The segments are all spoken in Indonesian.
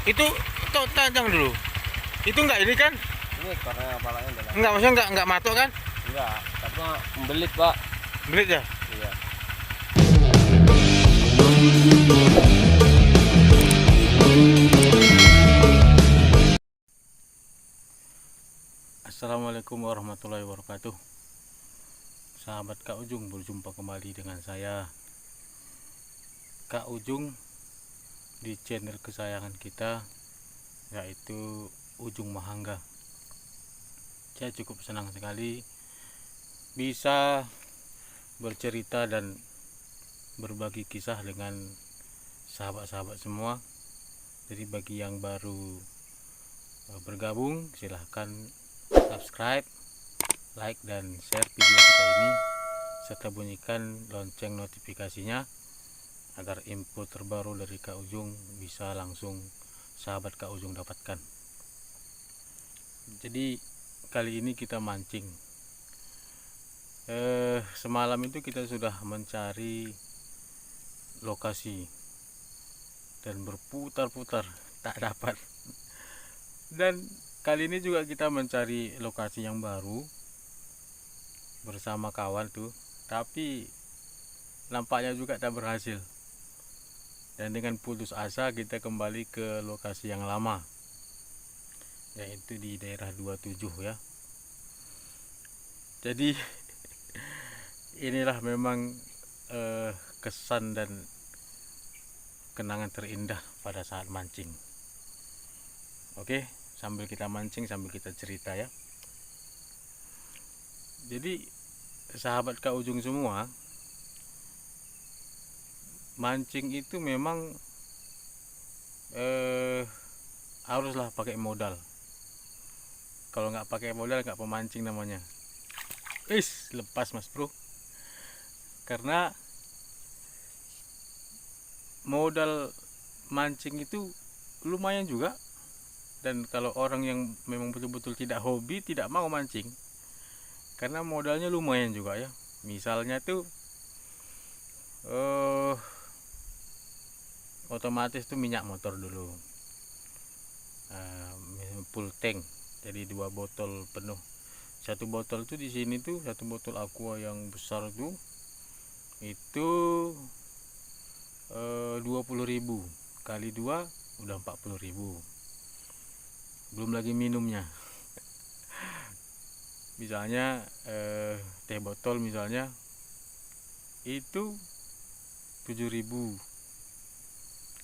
Itu tajam dulu. Itu enggak ini kan? Ini karena palanya udah lama. Enggak, maksudnya enggak matok kan? Enggak, karena membelit pak. Belit ya? Iya. Assalamualaikum warahmatullahi wabarakatuh. Sahabat Kak Ujung, berjumpa kembali dengan saya Kak Ujung di channel kesayangan kita, yaitu Ujung Mahangga. Saya cukup senang sekali bisa bercerita dan berbagi kisah dengan sahabat-sahabat semua. Jadi bagi yang baru bergabung, silahkan subscribe, like dan share video kita ini, serta bunyikan lonceng notifikasinya agar info terbaru dari Kak Ujung bisa langsung sahabat Kak Ujung dapatkan. Jadi kali ini kita mancing. Semalam itu kita sudah mencari lokasi dan berputar-putar tak dapat. Dan kali ini juga kita mencari lokasi yang baru bersama kawan tuh, tapi nampaknya juga tak berhasil. Dan dengan putus asa kita kembali ke lokasi yang lama, yaitu di daerah 27 ya. Jadi inilah memang kesan dan kenangan terindah pada saat mancing. Oke, sambil kita mancing sambil kita cerita ya. Jadi sahabat Kak Ujung semua, mancing itu memang haruslah pakai modal. Kalau nggak pakai modal nggak pemancing namanya. Lepas mas bro. Karena modal mancing itu lumayan juga. Dan kalau orang yang memang betul-betul tidak hobi, tidak mau mancing, karena modalnya lumayan juga ya. Misalnya tuh otomatis tuh minyak motor dulu, full tank, jadi 2 botol penuh. Satu botol tuh di sini tuh, satu botol aqua yang besar tuh itu 20.000 kali 2 udah 40.000, belum lagi minumnya. Misalnya teh botol misalnya itu 7.000,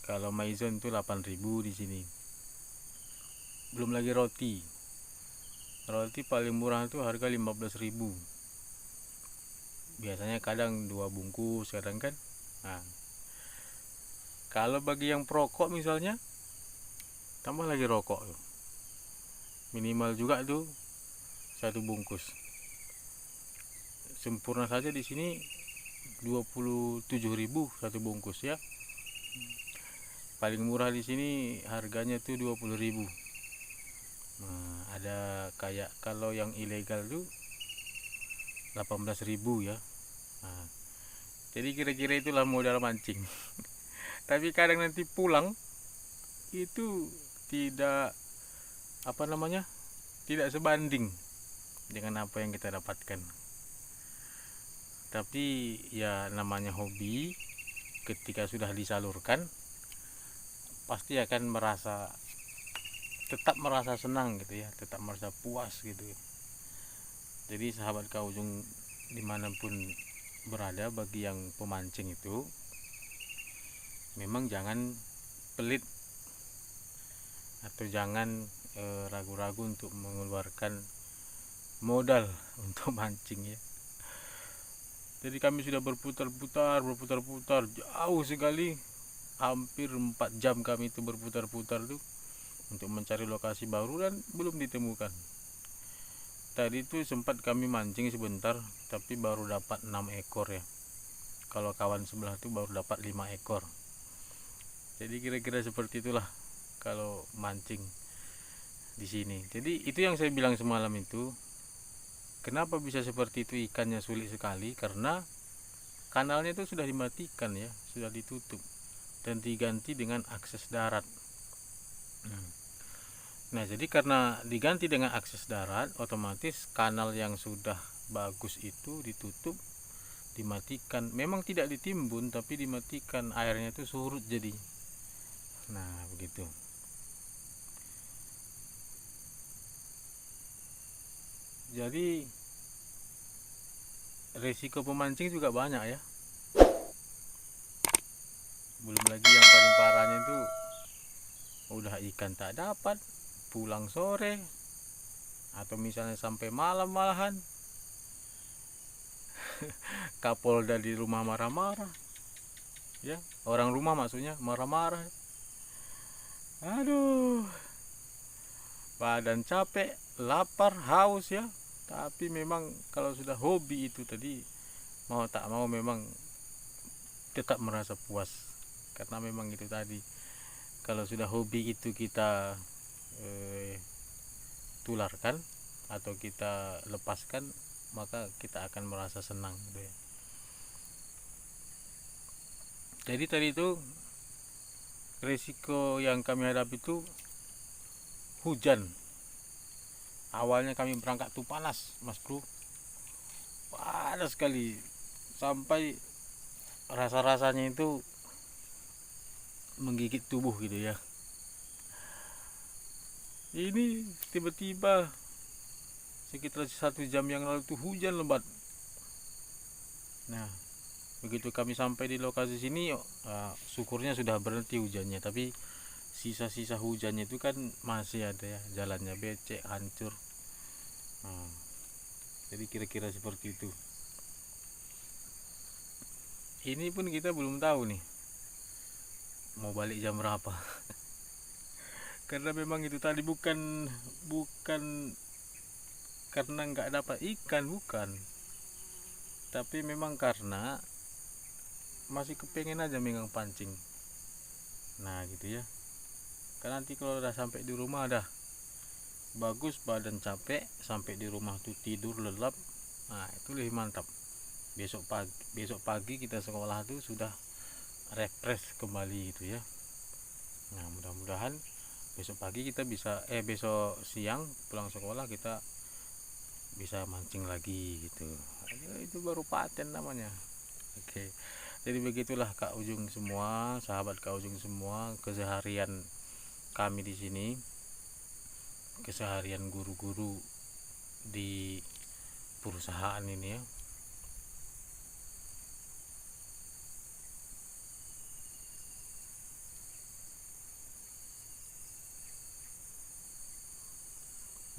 kalau maison itu 8.000 di sini. Belum lagi roti paling murah itu harga 15.000. Biasanya kadang 2 bungkus kadang kan. Nah, kalau bagi yang perokok misalnya, tambah lagi rokok tuh, minimal juga tuh 1 bungkus. Sempurna saja di sini 27.000 1 bungkus ya. Paling murah di sini harganya tuh 20.000. Nah, ada kayak kalau yang ilegal tuh 18.000 ya. Nah, jadi kira-kira itulah modal mancing. Tapi kadang nanti pulang itu tidak tidak sebanding dengan apa yang kita dapatkan. Tapi ya namanya hobi, ketika sudah disalurkan pasti akan tetap merasa senang gitu ya, tetap merasa puas gitu. Jadi sahabat Kak Ujung dimanapun berada, bagi yang pemancing itu memang jangan pelit atau jangan ragu-ragu untuk mengeluarkan modal untuk mancing ya. Jadi kami sudah berputar-putar jauh sekali, hampir 4 jam kami itu berputar-putar tuh untuk mencari lokasi baru dan belum ditemukan. Tadi itu sempat kami mancing sebentar, tapi baru dapat 6 ekor ya. Kalau kawan sebelah itu baru dapat 5 ekor. Jadi kira-kira seperti itulah kalau mancing di sini. Jadi itu yang saya bilang semalam itu. Kenapa bisa seperti itu, ikannya sulit sekali? Karena kanalnya itu sudah dimatikan ya, sudah ditutup dan diganti dengan akses darat. Nah, jadi karena diganti dengan akses darat, otomatis kanal yang sudah bagus itu ditutup, dimatikan. Memang tidak ditimbun, tapi dimatikan, airnya itu surut jadi. Nah, begitu. Jadi resiko pemancing juga banyak ya. Belum lagi yang paling parahnya itu udah ikan tak dapat, pulang sore atau misalnya sampai malam malahan. Kapolda di rumah marah-marah. Ya, orang rumah maksudnya marah-marah. Aduh, badan capek, lapar, haus ya. Tapi memang kalau sudah hobi itu tadi, mau tak mau memang tetap merasa puas. Karena memang itu tadi, kalau sudah hobi itu kita tularkan atau kita lepaskan, maka kita akan merasa senang gitu ya. Jadi tadi itu risiko yang kami hadapi itu hujan. Awalnya kami berangkat tuh panas, Mas Bro. Panas sekali. Sampai rasa-rasanya itu menggigit tubuh gitu ya. Ini tiba-tiba sekitar 1 jam yang lalu tuh hujan lebat. Nah, begitu kami sampai di lokasi sini, syukurnya sudah berhenti hujannya. Tapi sisa-sisa hujannya itu kan masih ada ya, jalannya becek, hancur. Nah, jadi kira-kira seperti itu. Ini pun kita belum tahu nih mau balik jam berapa. Karena memang itu tadi bukan karena nggak dapat ikan, bukan, tapi memang karena masih kepengen aja megang pancing. Nah gitu ya, kan nanti kalau udah sampai di rumah dah bagus, badan capek, sampai di rumah tuh tidur lelap. Nah itu lebih mantap. Besok pagi kita sekolah tuh sudah refresh kembali gitu ya. Nah mudah-mudahan besok pagi kita bisa besok siang pulang sekolah kita bisa mancing lagi gitu. Itu baru paten namanya. Oke, jadi begitulah Kak Ujung semua, sahabat Kak Ujung semua, keseharian kami di sini, keseharian guru-guru di perusahaan ini ya.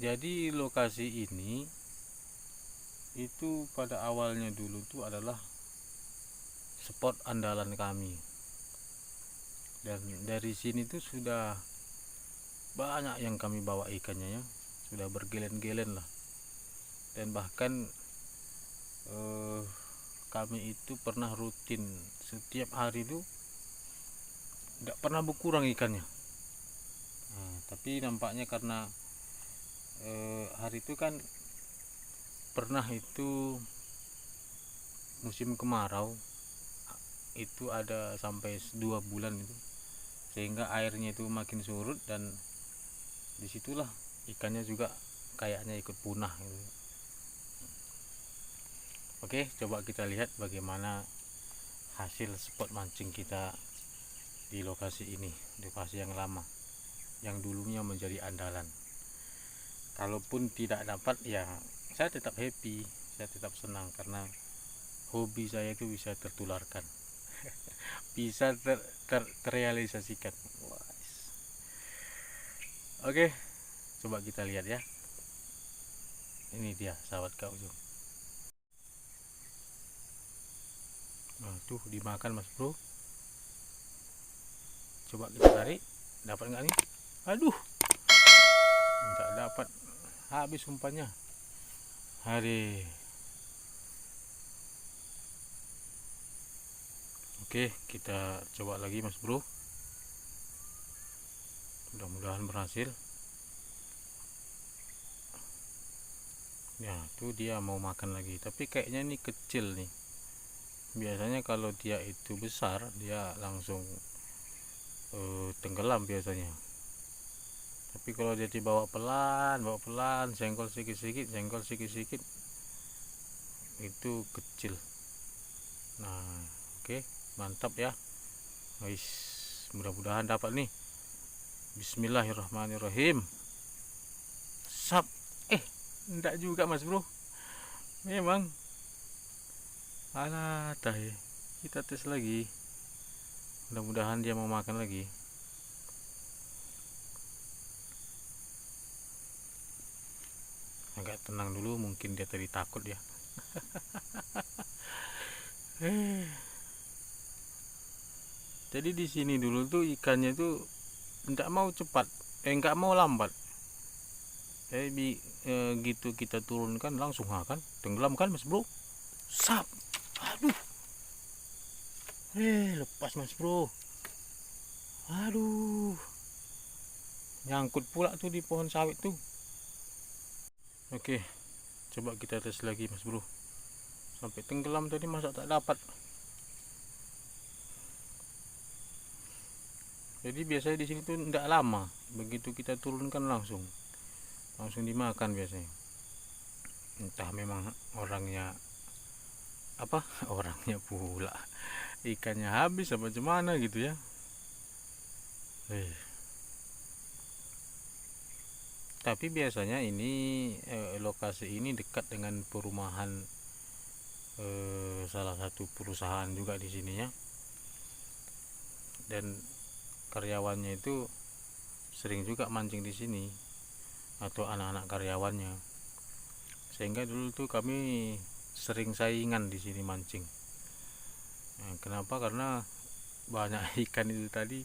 Jadi lokasi ini itu pada awalnya dulu tuh adalah spot andalan kami, dan dari sini tuh sudah banyak yang kami bawa ikannya ya, sudah bergelen-gelen lah. Dan bahkan kami itu pernah rutin setiap hari itu tidak pernah berkurang ikannya. Nah, tapi nampaknya karena hari itu kan pernah itu musim kemarau, itu ada sampai 2 bulan itu, sehingga airnya itu makin surut dan disitulah ikannya juga kayaknya ikut punah gitu. Oke, coba kita lihat bagaimana hasil spot mancing kita di lokasi ini, lokasi yang lama, yang dulunya menjadi andalan. Kalaupun tidak dapat ya saya tetap happy, saya tetap senang karena hobi saya itu bisa tertularkan. Bisa terrealisasikan. Oke, coba kita lihat ya. Ini dia sahabat Kak Ujung. Nah, tuh dimakan Mas Bro. Coba kita tarik, dapat nggak nih? Aduh, nggak dapat, habis umpannya. Hari. Oke, kita coba lagi Mas Bro. Mudah-mudahan berhasil. Ya, tuh dia mau makan lagi, tapi kayaknya ini kecil nih. Biasanya kalau dia itu besar, dia langsung tenggelam biasanya. Tapi kalau dia bawa pelan, senggol sedikit-sedikit, itu kecil. Nah, oke, mantap ya. Guys, mudah-mudahan dapat nih. Bismillahirrahmanirrahim. Sap. Enggak juga Mas Bro. Memang. Alah, tahe. Kita tes lagi. Mudah-mudahan dia mau makan lagi. Agak tenang dulu, mungkin dia tadi takut ya. Jadi di sini dulu tuh ikannya tuh enggak mau cepat, enggak mau lambat. Gitu kita turunkan langsung kan tenggelam kan Mas Bro. Sap. Aduh. Lepas Mas Bro. Aduh. Nyangkut pula tuh di pohon sawit tuh. Oke. Coba kita tes lagi Mas Bro. Sampai tenggelam tadi masa tak dapat. Jadi biasanya di sini tuh enggak lama. Begitu kita turunkan langsung dimakan biasanya. Entah memang orangnya orangnya pula ikannya habis apa gimana gitu ya. Tapi biasanya ini lokasi ini dekat dengan perumahan salah satu perusahaan juga di sini ya. Dan karyawannya itu sering juga mancing di sini, atau anak-anak karyawannya. Sehingga dulu tuh kami sering saingan di sini mancing. Nah, kenapa? Karena banyak ikan itu tadi,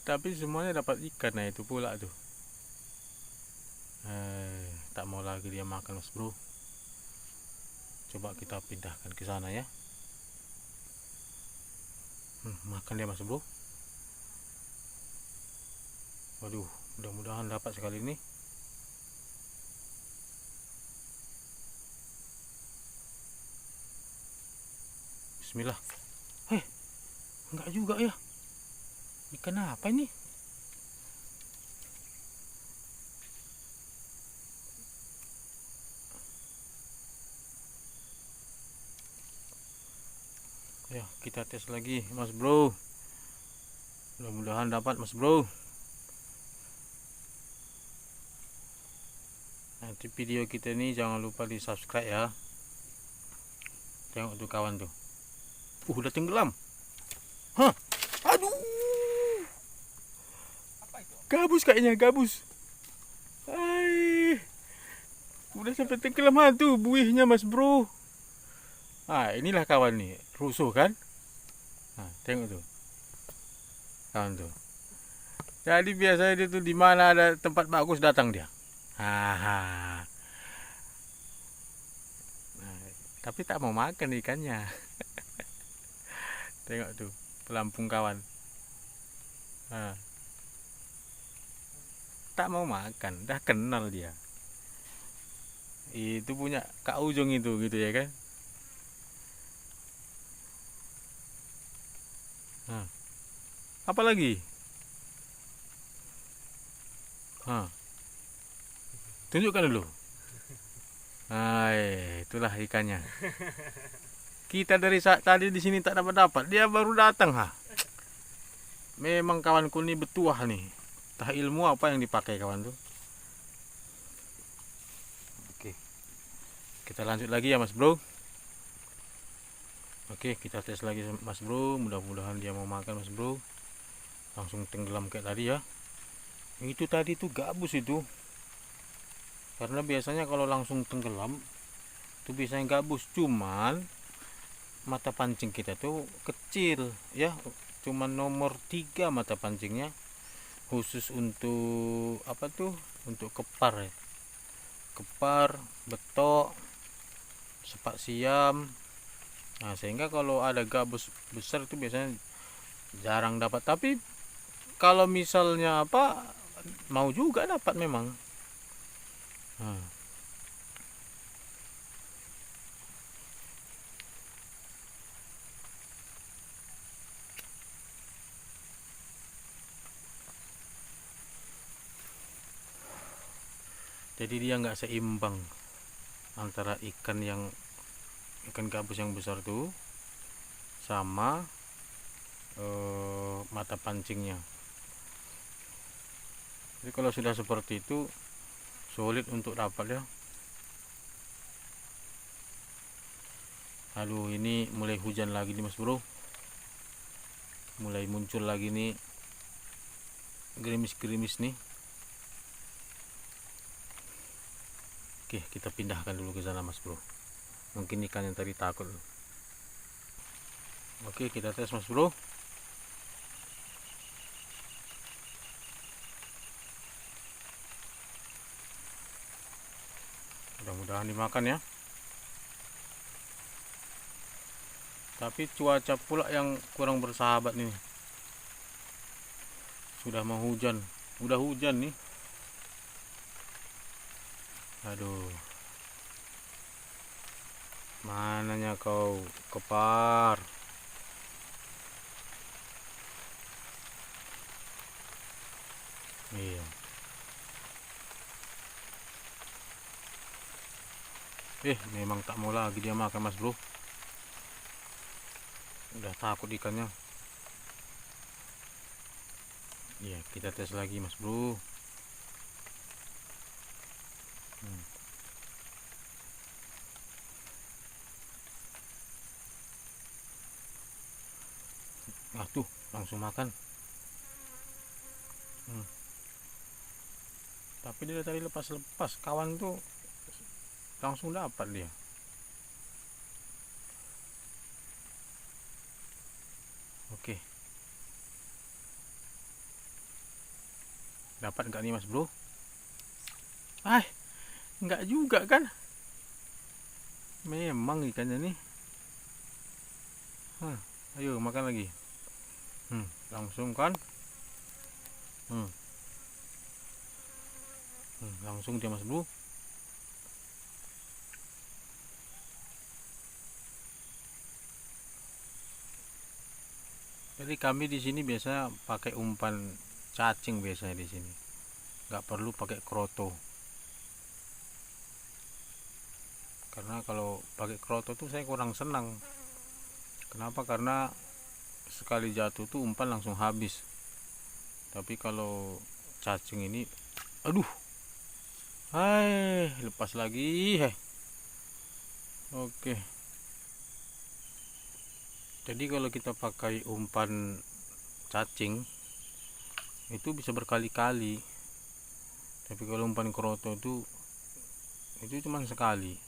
tapi semuanya dapat ikan. Nah itu pula tuh. Tak mau lagi dia makan Mas Bro. Coba kita pindahkan ke sana ya. Makan dia Mas Bro. Waduh, mudah-mudahan dapat sekali ini. Bismillah. Enggak juga ya. Ikan apa ini? Ya, kita tes lagi Mas Bro. Mudah-mudahan dapat Mas Bro. Nanti video kita ini jangan lupa di subscribe ya. Tengok tuh kawan tuh. Udah tenggelam. Hah? Aduh. Apa itu? Gabus kayaknya, gabus. Udah sampai tenggelam tuh buihnya Mas Bro. Inilah kawan nih, rusuh kan? Tengok tuh. Kawan tuh. Jadi biasanya dia tuh di mana ada tempat bagus datang dia. Tapi tak mau makan ikannya. Tengok tuh, pelampung kawan. Tak mau makan, dah kenal dia. Itu punya Kak Ujung itu gitu ya kan. Apa lagi? Tunjukkan dulu. Itulah ikannya. Kita dari saat tadi di sini tak dapat, dia baru datang Memang kawanku ini betuah nih. Tah ilmu apa yang dipakai kawan tuh. Oke. Kita lanjut lagi ya Mas Bro. Oke, kita tes lagi Mas Bro. Mudah-mudahan dia mau makan Mas Bro. Langsung tenggelam kayak tadi ya. Itu tadi tuh gabus itu. Karena biasanya kalau langsung tenggelam itu biasanya gabus. Cuman mata pancing kita tuh kecil ya. Cuman nomor 3 mata pancingnya. Khusus untuk untuk kepar ya. Kepar, betok, sepak siam. Nah, sehingga kalau ada gabus besar itu biasanya jarang dapat. Tapi kalau misalnya mau juga dapat memang. jadi dia nggak seimbang antara ikan gabus yang besar tuh sama mata pancingnya. Jadi kalau sudah seperti itu sulit untuk dapat ya. Aduh, ini mulai hujan lagi nih Mas Bro, mulai muncul lagi nih gerimis-gerimis nih. Oke, kita pindahkan dulu ke sana Mas Bro, mungkin ikan yang tadi takut. Oke, kita tes Mas Bro. Mudah-mudahan dimakan ya. Tapi cuaca pula yang kurang bersahabat nih. Sudah mau hujan, udah hujan nih. Aduh, mananya kau kepar? Iya. Memang tak mau lagi dia makan Mas Bro. Udah takut ikannya. Iya, kita tes lagi Mas Bro. Tuh langsung makan. Tapi dia tadi lepas kawan tuh langsung dapat dia. Oke, dapat nggak nih Mas Bro? Nggak juga kan? Memang ikannya nih. Ayo makan lagi. Langsung kan? Langsung dia Mas Bro. Jadi kami di sini biasa pakai umpan cacing biasanya di sini. Nggak perlu pakai kroto. Karena kalau pakai kroto tuh saya kurang senang. Kenapa? Karena sekali jatuh tuh umpan langsung habis. Tapi kalau cacing ini, aduh, lepas lagi. Oke. Jadi kalau kita pakai umpan cacing itu bisa berkali-kali. Tapi kalau umpan kroto itu cuma sekali.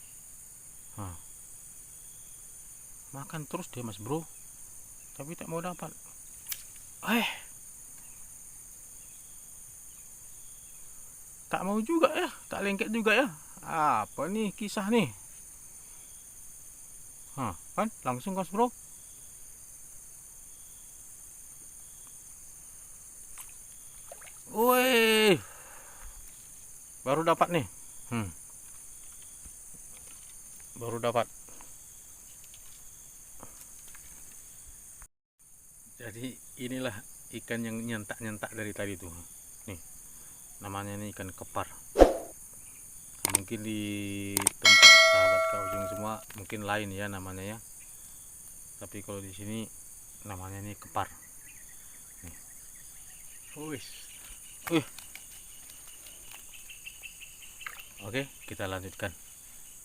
Makan terus dia Mas Bro, tapi tak mau dapat. Tak mau juga ya, tak lengket juga ya. Apa nih kisah nih? Kan langsung Mas Bro. Woi, baru dapat nih. Baru dapat. Jadi inilah ikan yang nyentak-nyentak dari tadi tuh. Nih, namanya nih ikan kepar. Mungkin di tempat sahabat kaujung semua mungkin lain ya namanya ya. Tapi kalau di sini namanya nih kepar. Nih. Oke, kita lanjutkan.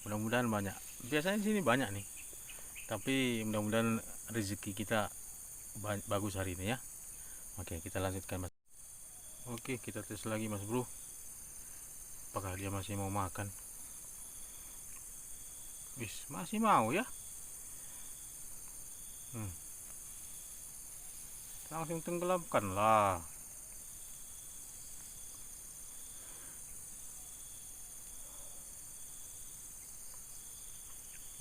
Mudah-mudahan banyak. Biasanya di sini banyak nih. Tapi mudah-mudahan rezeki kita bagus hari ini ya. Oke, kita lanjutkan Mas. Oke, kita tes lagi Mas Bro. Apakah dia masih mau makan? Masih mau ya. Langsung tenggelamkan lah.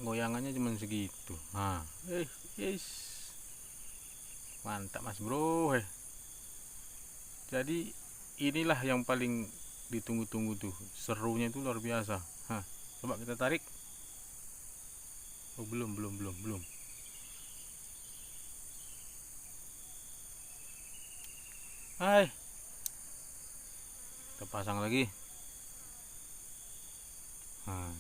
Goyangannya cuma segitu. Mantap Mas Bro. Jadi inilah yang paling ditunggu-tunggu tuh. Serunya itu luar biasa. Coba kita tarik. Belum. Kita pasang lagi. Nah,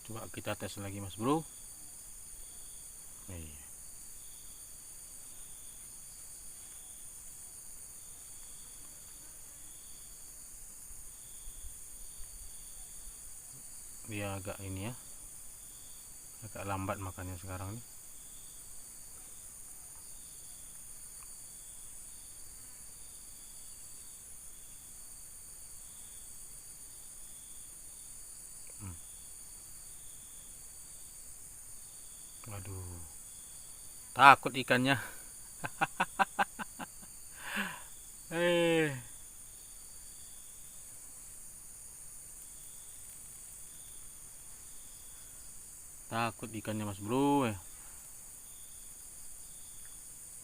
coba kita tes lagi Mas Bro. Iya. Dia agak ini ya, agak lambat makannya sekarang nih. Waduh, takut ikannya. eh Takut ikannya Mas Bro.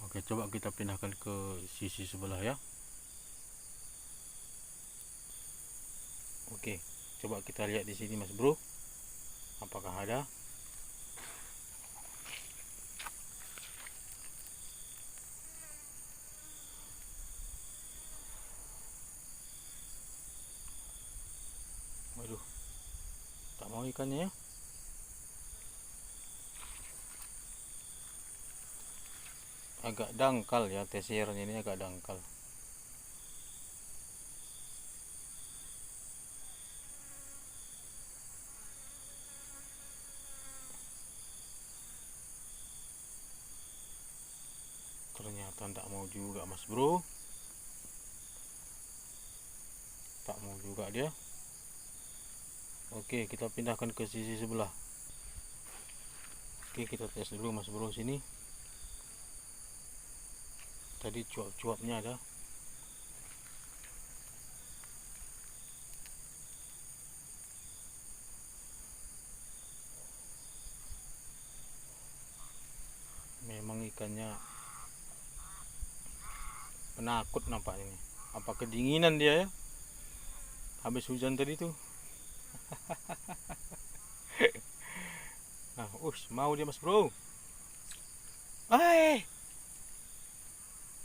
Oke, coba kita pindahkan ke sisi sebelah ya. Oke, coba kita lihat di sini Mas Bro, apakah ada. Waduh, tak mau ikannya ya. Agak dangkal ya, tesirnya ini agak dangkal. Ternyata tak mau juga Mas Bro, tak mau juga dia. Oke, kita pindahkan ke sisi sebelah. Oke, kita tes dulu Mas Bro sini. Tadi cuap-cuapnya ada. Memang ikannya penakut nampaknya ini. Apa kedinginan dia ya, habis hujan tadi tuh. Nah, mau dia Mas Bro.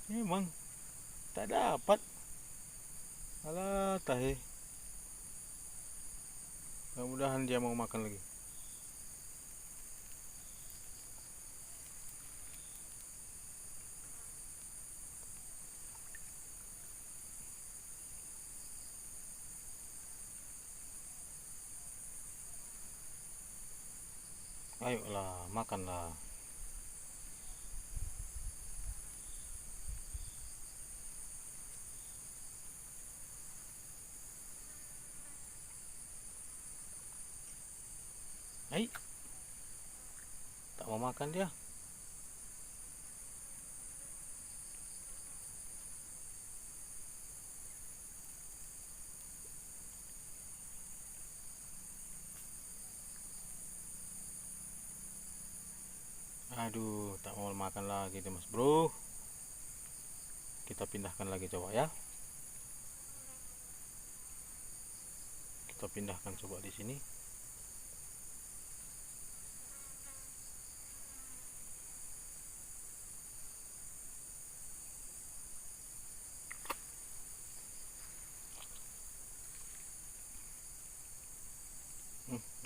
Memang tak dapat. Alah, tahe. Mudah-mudahan dia mau makan lagi. Ayolah, makanlah. Hai, tak mau makan dia. Aduh, tak mau makan lagi tuh Mas Bro. Kita pindahkan lagi coba ya. Kita pindahkan coba di sini.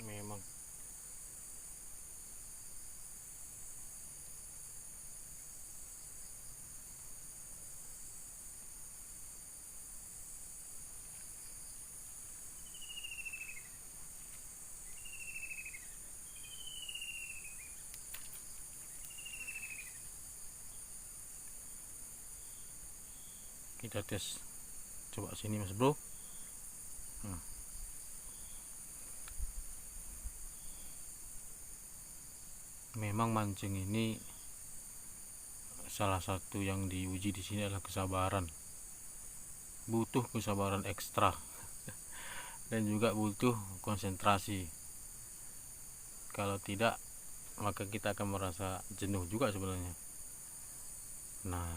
Memang kita tes coba sini Mas Bro. Memang mancing ini salah satu yang diuji di sini adalah kesabaran. Butuh kesabaran ekstra dan juga butuh konsentrasi. Kalau tidak, maka kita akan merasa jenuh juga sebenarnya. Nah,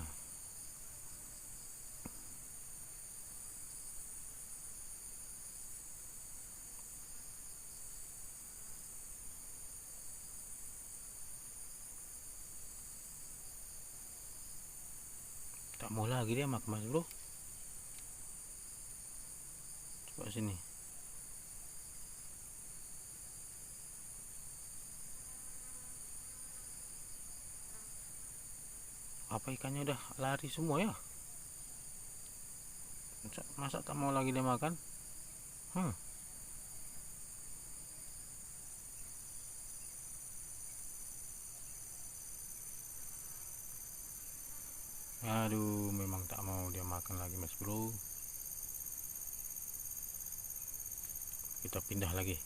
tak mau lagi dia mak mas bro. Coba sini. Apa ikannya udah lari semua ya? Masa tak mau lagi dia makan? Aduh, memang tak mau dia makan lagi mas bro. Kita pindah lagi.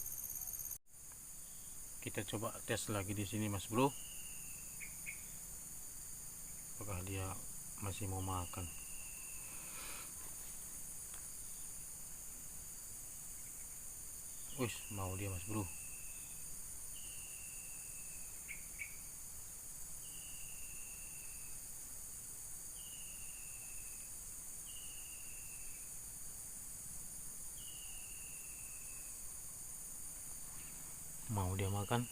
Kita coba tes lagi di sini mas bro. Apakah dia masih mau makan? Wih, mau dia mas bro. Mau dia makan.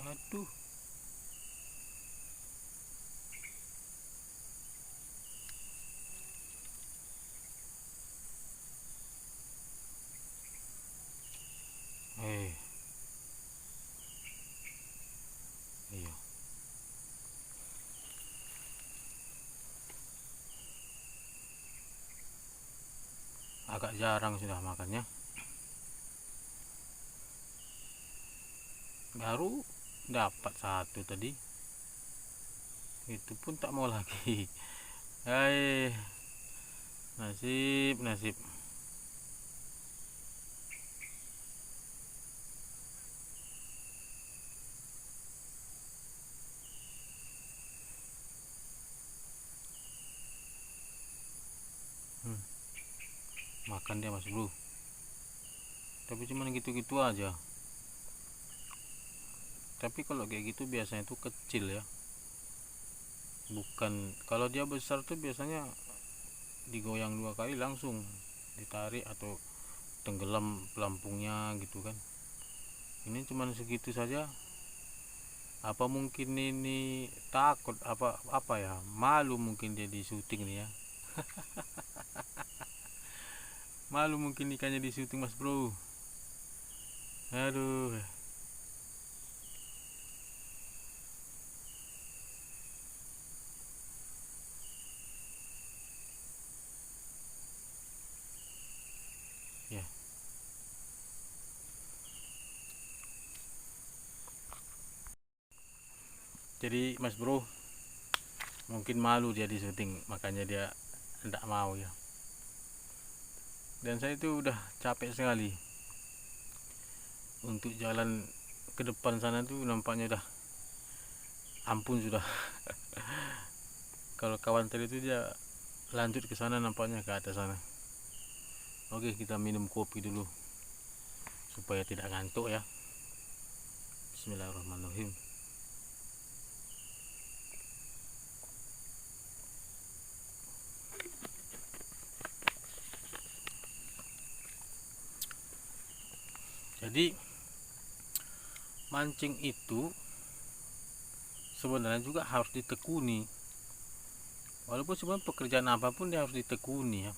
Aduh. Iya. Agak jarang sudah makannya. Baru dapat satu tadi. Itu pun tak mau lagi. Hai. Nasib. Makan dia mas bro. Tapi cuman gitu-gitu aja. Tapi kalau kayak gitu biasanya itu kecil ya. Bukan, kalau dia besar tuh biasanya digoyang 2 kali langsung ditarik atau tenggelam pelampungnya gitu kan. Ini cuman segitu saja. Apa mungkin ini takut apa ya, malu mungkin dia di syuting nih ya. Malu mungkin ikannya di syuting mas bro. Aduh. Ya. Jadi mas bro, mungkin malu dia di syuting, makanya dia tidak mau ya. Dan saya itu udah capek sekali untuk jalan ke depan sana tuh, nampaknya udah ampun sudah. Kalau kawan tadi itu dia lanjut ke sana, nampaknya ke atas sana. Oke, kita minum kopi dulu supaya tidak ngantuk ya. Bismillahirrahmanirrahim. Jadi mancing itu sebenarnya juga harus ditekuni. Walaupun sebenarnya pekerjaan apapun dia harus ditekuni ya.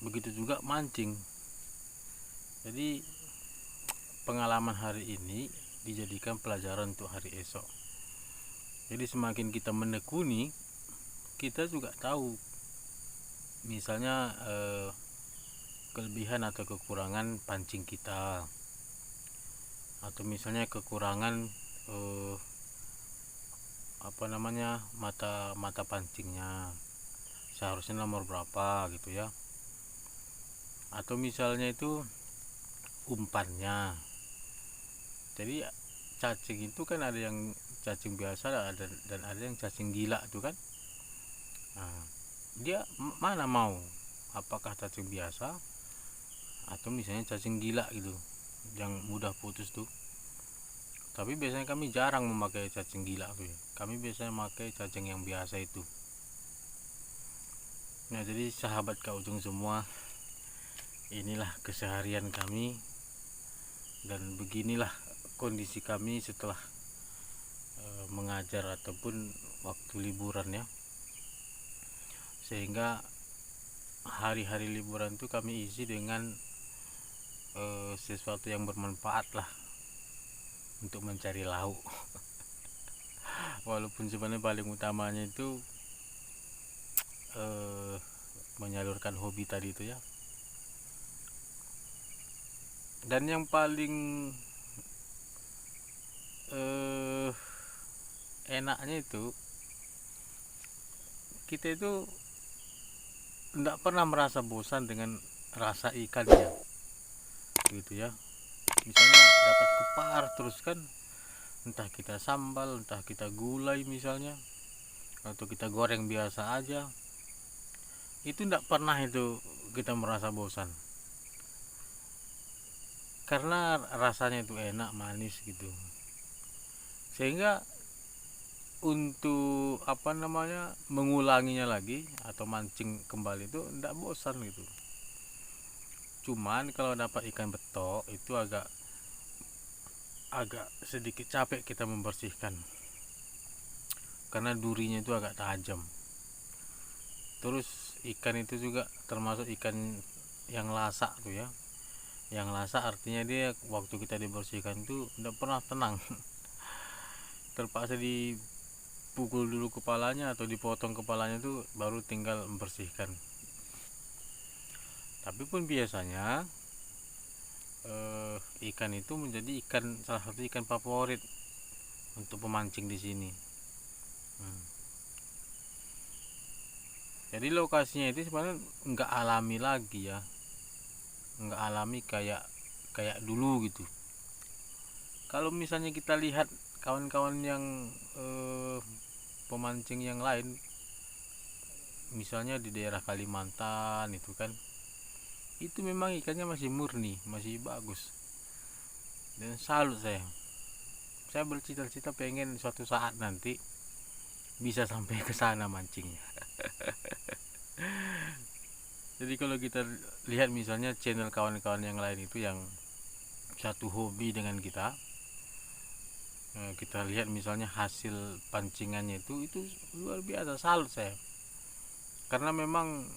Begitu juga mancing. Jadi pengalaman hari ini dijadikan pelajaran untuk hari esok. Jadi semakin kita menekuni, kita juga tahu misalnya kelebihan atau kekurangan pancing kita, atau misalnya kekurangan mata pancingnya, seharusnya nomor berapa gitu ya, atau misalnya itu umpannya. Jadi cacing itu kan ada yang cacing biasa dan ada yang cacing gila tuh kan. Nah, dia mana mau, apakah cacing biasa atau misalnya cacing gila gitu yang mudah putus tuh. Tapi biasanya kami jarang memakai cacing gila tuh ya. Kami biasanya memakai cacing yang biasa itu. Nah, jadi sahabat Kak Ujung semua, inilah keseharian kami dan beginilah kondisi kami setelah mengajar ataupun waktu liburan ya. Sehingga hari-hari liburan itu kami isi dengan sesuatu yang bermanfaat lah untuk mencari lauk. Walaupun sebenarnya paling utamanya itu menyalurkan hobi tadi itu ya. Dan yang paling enaknya itu kita itu tidak pernah merasa bosan dengan rasa ikannya gitu ya. Misalnya dapat kepar terus kan, entah kita sambal, entah kita gulai misalnya, atau kita goreng biasa aja, itu tidak pernah itu kita merasa bosan karena rasanya itu enak, manis gitu. Sehingga untuk mengulanginya lagi atau mancing kembali itu tidak bosan gitu. Cuman kalau dapat ikan betok itu agak sedikit capek kita membersihkan karena durinya itu agak tajam. Terus ikan itu juga termasuk ikan yang lasak tuh ya. Yang lasak artinya dia waktu kita dibersihkan itu tidak pernah tenang. Terpaksa dipukul dulu kepalanya atau dipotong kepalanya itu baru tinggal membersihkan. Tapi pun biasanya ikan itu menjadi salah satu ikan favorit untuk pemancing di sini. Jadi lokasinya itu sebenarnya nggak alami lagi ya, nggak alami kayak dulu gitu. Kalau misalnya kita lihat kawan-kawan yang pemancing yang lain, misalnya di daerah Kalimantan itu kan, itu memang ikannya masih murni, masih bagus. Dan salut saya bercita-cita pengen suatu saat nanti bisa sampai ke sana mancingnya. Jadi kalau kita lihat misalnya channel kawan-kawan yang lain itu yang satu hobi dengan kita lihat misalnya hasil pancingannya itu luar biasa, salut saya. Karena memang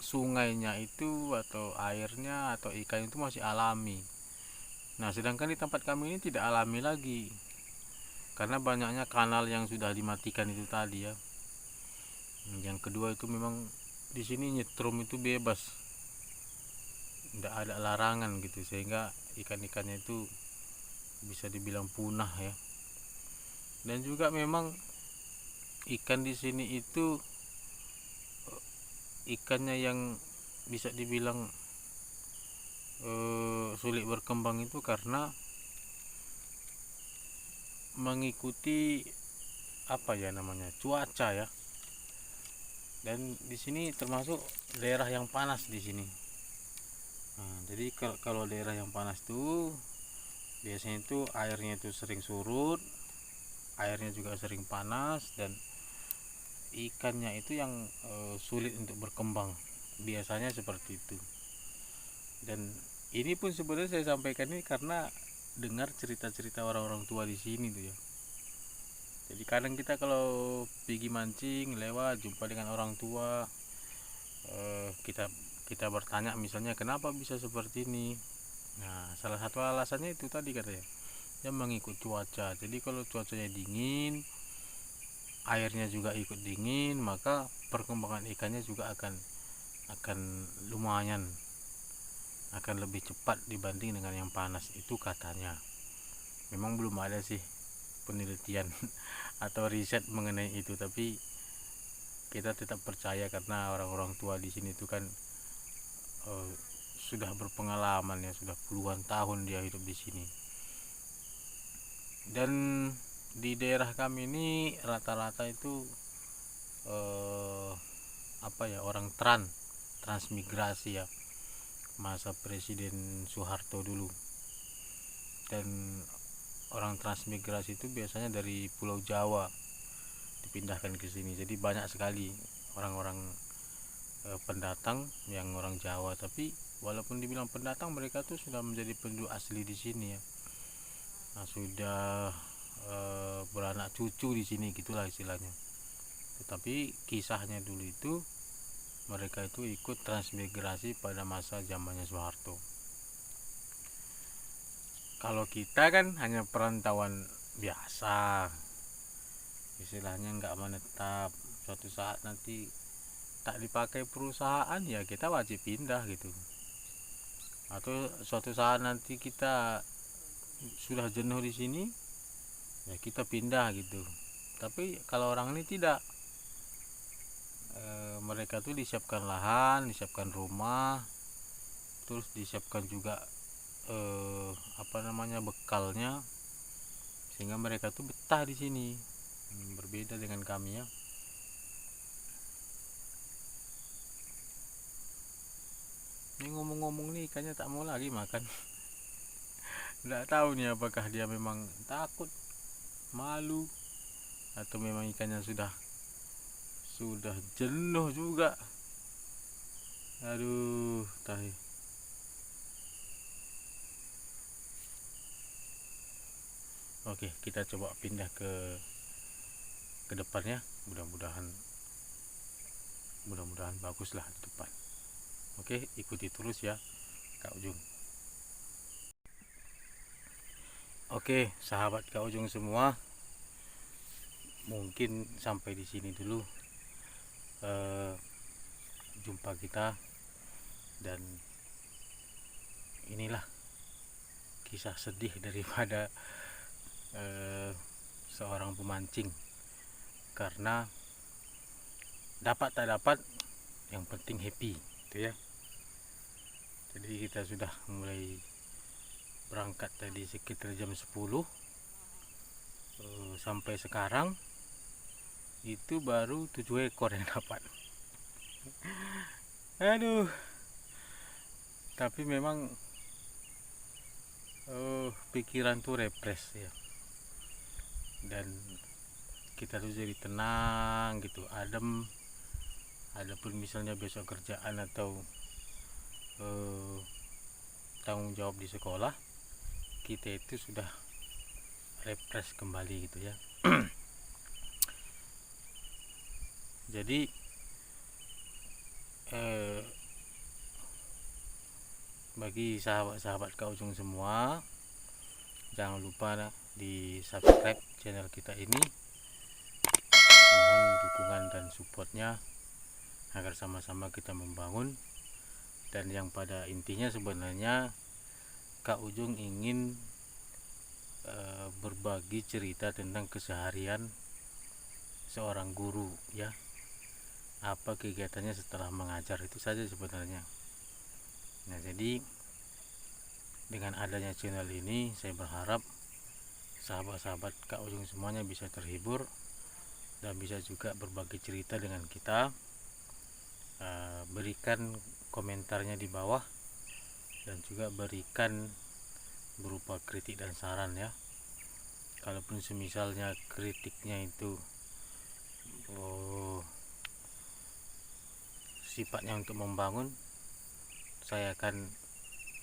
sungainya itu atau airnya atau ikan itu masih alami. Nah, sedangkan di tempat kami ini tidak alami lagi karena banyaknya kanal yang sudah dimatikan itu tadi ya. Yang kedua itu memang di sini nyetrum itu bebas, tidak ada larangan gitu, sehingga ikan-ikannya itu bisa dibilang punah ya. Dan juga memang ikan di sini itu ikannya yang bisa dibilang sulit berkembang itu karena mengikuti cuaca ya. Dan di sini termasuk daerah yang panas di sini. Nah, jadi kalau daerah yang panas tuh biasanya itu airnya itu sering surut, airnya juga sering panas, dan ikannya itu yang sulit untuk berkembang. Biasanya seperti itu. Dan ini pun sebenarnya saya sampaikan ini karena dengar cerita-cerita orang-orang tua di sini tuh ya. Jadi kadang kita kalau pergi mancing lewat jumpa dengan orang tua, kita bertanya misalnya kenapa bisa seperti ini. Nah, salah satu alasannya itu tadi katanya, dia mengikut cuaca. Jadi kalau cuacanya dingin, airnya juga ikut dingin, maka perkembangan ikannya juga akan lumayan, akan lebih cepat dibanding dengan yang panas itu katanya. Memang belum ada sih penelitian atau riset mengenai itu, tapi kita tetap percaya karena orang-orang tua di sini itu kan sudah berpengalaman ya, sudah puluhan tahun dia hidup di sini. Dan di daerah kami ini rata-rata itu orang transmigrasi ya, masa Presiden Soeharto dulu. Dan orang transmigrasi itu biasanya dari Pulau Jawa dipindahkan ke sini. Jadi banyak sekali orang-orang pendatang yang orang Jawa, tapi walaupun dibilang pendatang, mereka tuh sudah menjadi penduduk asli di sini ya. Nah, sudah beranak cucu di sini gitulah istilahnya. Tetapi kisahnya dulu itu mereka itu ikut transmigrasi pada masa zamannya Soeharto. Kalau kita kan hanya perantauan biasa, istilahnya nggak menetap. Suatu saat nanti tak dipakai perusahaan ya kita wajib pindah gitu, atau suatu saat nanti kita sudah jenuh di sini ya kita pindah gitu. Tapi kalau orang ini tidak, mereka tuh disiapkan lahan, disiapkan rumah, terus disiapkan juga bekalnya, sehingga mereka tuh betah di sini. Berbeda dengan kami ya. Ini ngomong-ngomong nih ikannya tak mau lagi makan. Nggak tahu nih apakah dia memang takut, malu, atau memang ikannya sudah jenuh juga. Aduh, tahi. Oke, kita coba pindah ke depannya. Mudah-mudahan baguslah di depan. Oke, ikuti terus ya Kak Ujung. Oke, sahabat Kak Ujung semua, mungkin sampai di sini dulu jumpa kita. Dan inilah kisah sedih daripada seorang pemancing. Karena dapat tak dapat, yang penting happy gitu ya. Jadi kita sudah mulai berangkat tadi sekitar jam 10, sampai sekarang itu baru 7 ekor yang dapat. Aduh, tapi memang pikiran tuh refresh ya, dan kita tuh jadi tenang gitu, adem. Adapun misalnya besok kerjaan atau tanggung jawab di sekolah, kita itu sudah refresh kembali gitu ya. Jadi bagi sahabat-sahabat Kak Ujung semua, jangan lupa di subscribe channel kita ini. Mohon dukungan dan supportnya agar sama-sama kita membangun. Dan yang pada intinya sebenarnya Kak Ujung ingin berbagi cerita tentang keseharian seorang guru ya, apa kegiatannya setelah mengajar, itu saja sebenarnya. Nah, jadi dengan adanya channel ini, saya berharap sahabat-sahabat Kak Ujung semuanya bisa terhibur dan bisa juga berbagi cerita dengan kita. Berikan komentarnya di bawah, dan juga berikan berupa kritik dan saran ya. Kalaupun semisalnya kritiknya itu sifatnya untuk membangun, saya akan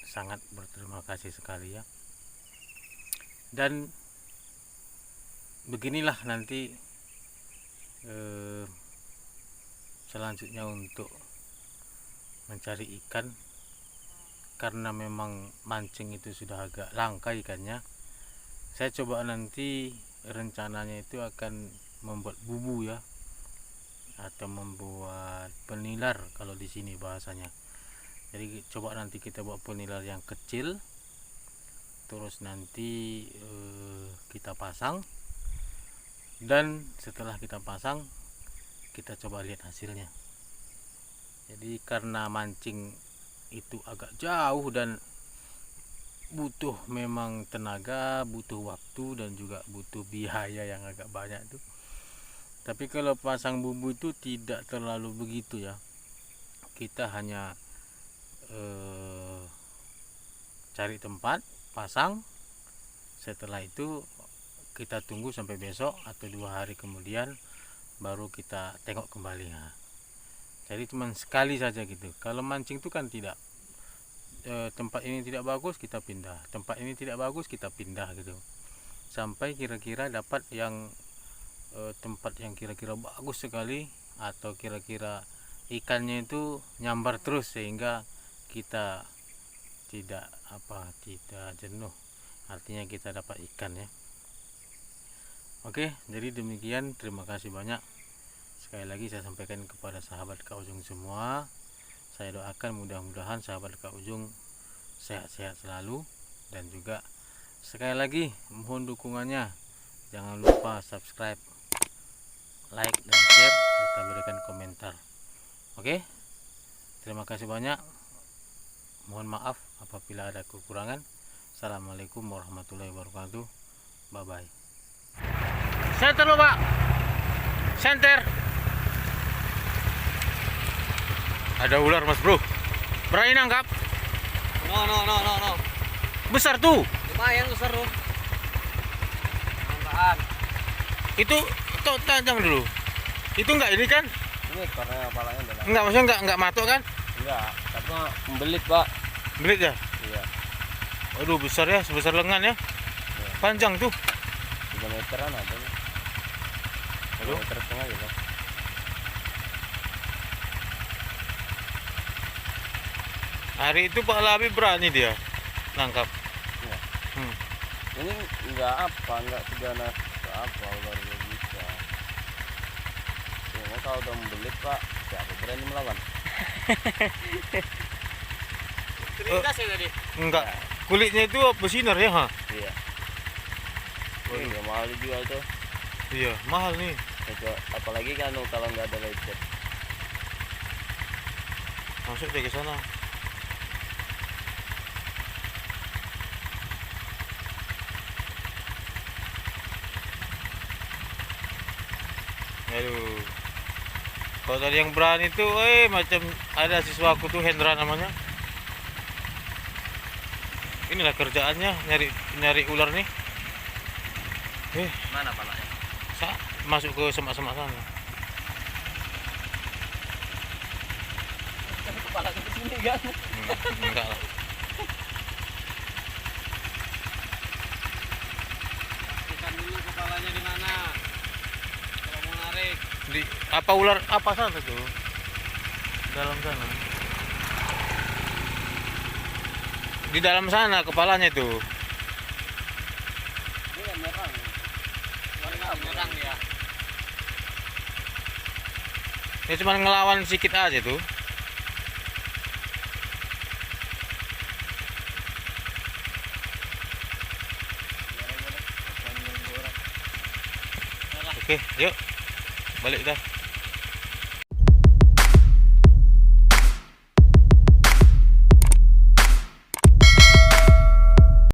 sangat berterima kasih sekali ya. Dan beginilah nanti selanjutnya untuk mencari ikan, karena memang mancing itu sudah agak langka ikannya. Saya coba nanti rencananya itu akan membuat bubu ya, atau membuat penilar kalau di sini bahasanya. Jadi coba nanti kita buat penilar yang kecil, terus nanti kita pasang, dan setelah kita pasang kita coba lihat hasilnya. Jadi karena mancing itu agak jauh dan butuh memang tenaga, butuh waktu dan juga butuh biaya yang agak banyak tuh. Tapi kalau pasang bumbu itu tidak terlalu begitu ya. Kita hanya cari tempat, pasang. Setelah itu kita tunggu sampai besok atau 2 hari kemudian baru kita tengok kembali ya. Jadi cuma sekali saja gitu. Kalau mancing itu kan tidak, tempat ini tidak bagus kita pindah, tempat ini tidak bagus kita pindah gitu, sampai kira-kira dapat yang tempat yang kira-kira bagus sekali atau kira-kira ikannya itu nyambar terus sehingga kita tidak jenuh, artinya kita dapat ikan ya. Oke, jadi demikian, terima kasih banyak. Sekali lagi saya sampaikan kepada sahabat Kak Ujung semua, saya doakan mudah-mudahan sahabat Kak Ujung sehat-sehat selalu, dan juga sekali lagi mohon dukungannya, jangan lupa subscribe, like dan share serta berikan komentar. Oke, terima kasih banyak, mohon maaf apabila ada kekurangan. Assalamualaikum warahmatullahi wabarakatuh. Bye bye. Center lo Pak, center. Ada ular mas bro, berani nangkap? No. Besar tuh. Lumayan besar tuh. Mantaan. Itu tajam dulu. Itu enggak ini kan? Ini ekornya kepalanya udah. Enggak, maksudnya enggak matok kan? Enggak, tapi membelit pak. Belit ya? Iya. Aduh besar ya, sebesar lengan ya. Panjang tuh. 3 meteran ada nih. Aduh. 3 meter setengah gitu. Hari itu Pak Labi berani dia nangkap. Iya. Hmm. Ini enggak segala apa ular bisa. Cuma kalau udah membelit pak, siapa berani melawan? Terindas ya tadi? Enggak. Kulitnya itu bersinar ya, ha? Iya. Ini nggak mahal dijual tuh. Iya, mahal nih. Apalagi kan kalau nggak ada lecet. Masuk dia ke sana. Aduh. Kalau tadi yang berani tuh, macam ada siswaku tuh, Hendra namanya. Inilah kerjaannya, nyari ular nih. Mana palanya? Masuk ke semak-semak sana. Kepala ke sini kan? Enggak lah. Pastikan dulu kepalanya di mana. Kalau mau narik. Di apa ular apa sana tuh? Dalam sana. Di dalam sana kepalanya tuh. Ini nggak nyerang. Nyerang dia. Ya cuma ngelawan sedikit aja tuh. Oke, yuk balik dah.